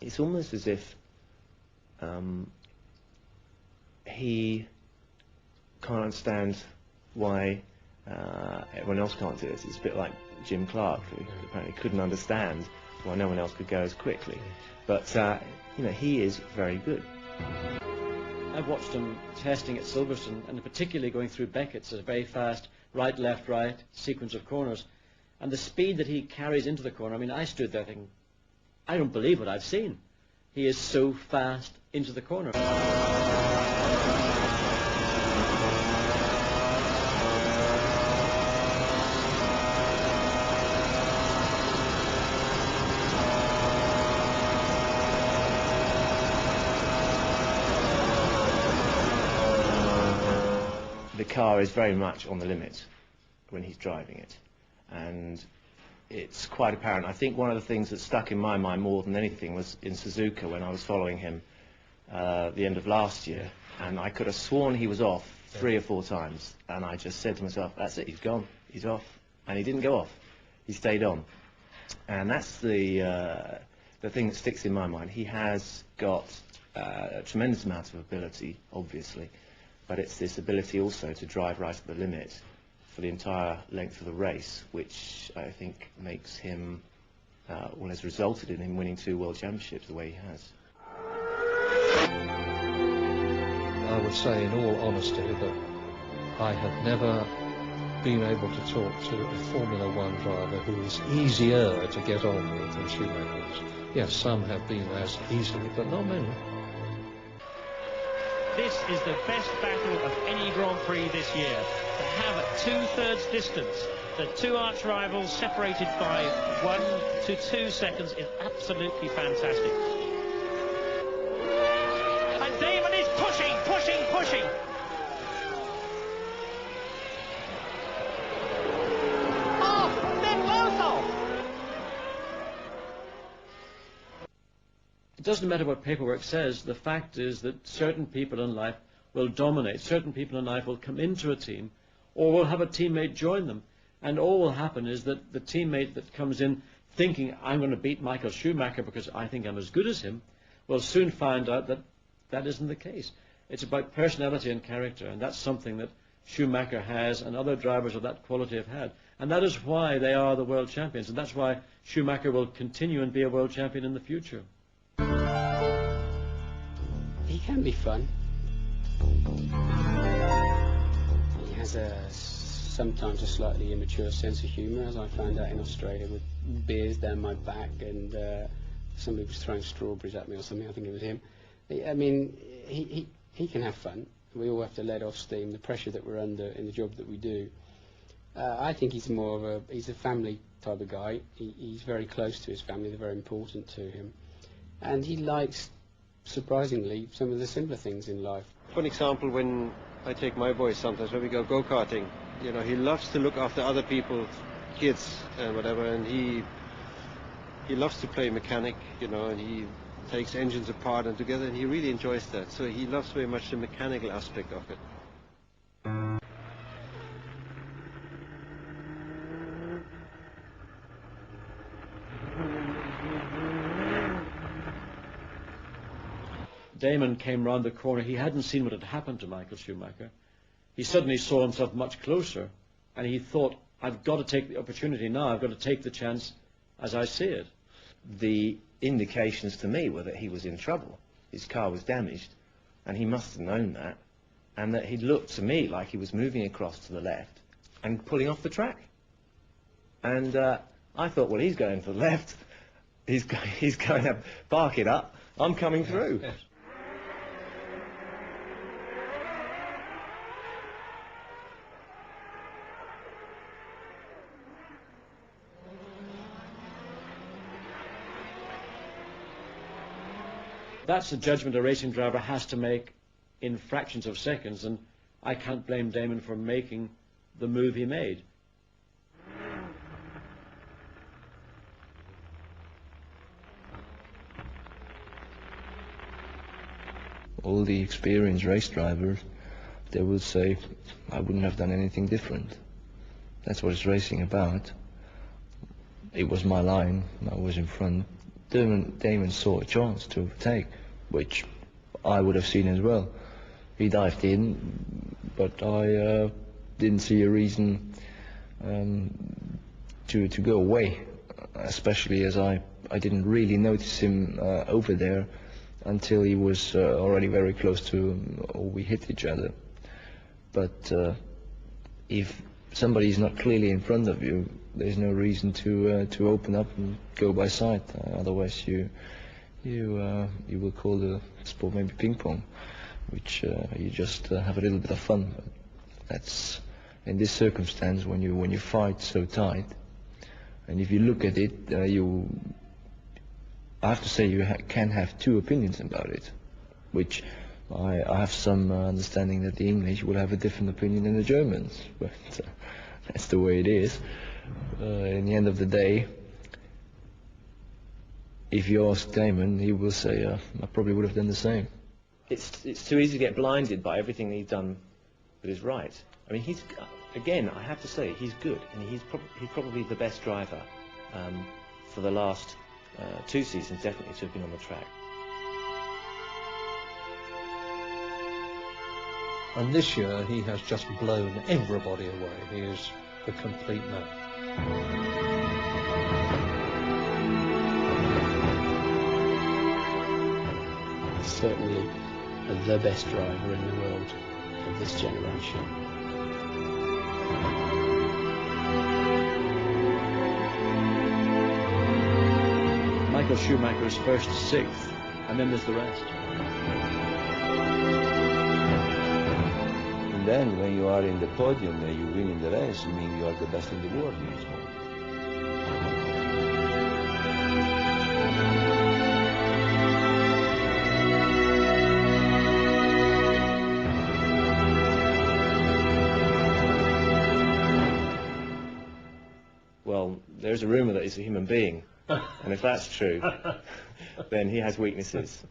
it's almost as if he can't understand why everyone else can't do it. It's a bit like Jim Clark, who apparently couldn't understand why no one else could go as quickly. But you know, he is very good. I've watched him testing at Silverstone, and particularly going through Beckett's, a very fast right, left, right sequence of corners. And the speed that he carries into the corner, I mean, I stood there thinking, I don't believe what I've seen. He is so fast into the corner. The car is very much on the limit when he's driving it, and it's quite apparent. I think one of the things that stuck in my mind more than anything was in Suzuka, when I was following him the end of last year, and I could have sworn he was off 3 or 4 times, and I just said to myself, that's it, he's gone, he's off. And he didn't go off, he stayed on. And that's the thing that sticks in my mind. He has got a tremendous amount of ability, obviously, but it's this ability also to drive right at the limit for the entire length of the race, which I think makes him, well, has resulted in him winning 2 World Championships the way he has. I would say in all honesty that I have never been able to talk to a Formula One driver who is easier to get on with than Schumacher is. Yes, some have been as easy, but not many. This is the best battle of any Grand Prix this year. To have a 2/3 distance, the 2 arch rivals separated by 1 to 2 seconds is absolutely fantastic. And Damon is pushing, pushing, pushing. Oh, they're both off. It doesn't matter what paperwork says. The fact is that certain people in life will dominate. Certain people in life will come into a team, or will have a teammate join them. And all will happen is that the teammate that comes in thinking, I'm going to beat Michael Schumacher because I think I'm as good as him, will soon find out that that isn't the case. It's about personality and character, and that's something that Schumacher has and other drivers of that quality have had. And that is why they are the world champions, and that's why Schumacher will continue and be a world champion in the future. He can be fun. He has sometimes a slightly immature sense of humour, as I found out in Australia, with beers down my back, and somebody was throwing strawberries at me or something. I think it was him. I mean, he can have fun. We all have to let off steam, the pressure that we're under in the job that we do. I think he's more of he's a family type of guy. He's very close to his family. They're very important to him. And he likes, surprisingly, some of the simpler things in life. For an example, when I take my boys sometimes when we go go-karting, you know, he loves to look after other people's kids and whatever, and he loves to play mechanic, you know, and he takes engines apart and together, and he really enjoys that. So he loves very much the mechanical aspect of it. Damon came round the corner. He hadn't seen what had happened to Michael Schumacher. He suddenly saw himself much closer, and he thought, I've got to take the opportunity now. I've got to take the chance as I see it. The indications to me were that he was in trouble. His car was damaged, and he must have known that, and that he looked to me like he was moving across to the left and pulling off the track. And I thought, well, he's going to the left. He's going to park it up. I'm coming through. Yes. That's a judgment a racing driver has to make in fractions of seconds, and I can't blame Damon for making the move he made. All the experienced race drivers, they would say, I wouldn't have done anything different. That's what it's racing about. It was my line, I was in front. Damon saw a chance to overtake, which I would have seen as well. He dived in, but I didn't see a reason to go away, especially as I didn't really notice him over there until he was already very close to, or we hit each other. But if somebody is not clearly in front of you, there's no reason to open up and go by sight. Otherwise, you will call the sport maybe ping pong, which you just have a little bit of fun. But that's in this circumstance when you fight so tight, and if you look at it, I have to say you can have two opinions about it, which I have some understanding that the English will have a different opinion than the Germans, but that's the way it is. In the end of the day, if you ask Damon, he will say, I probably would have done the same. It's too easy to get blinded by everything he's done that is right. I mean, again, I have to say, he's good, and he's probably the best driver for the last 2 seasons, definitely, to have been on the track. And this year he has just blown everybody away. He is the complete man. Certainly the best driver in the world of this generation. Michael Schumacher is first to 6th, and then there's the rest. And then when you are in the podium and you win in the race, I mean you are the best in the world. Well, there's a rumour that he's a human being, and if that's true, then he has weaknesses.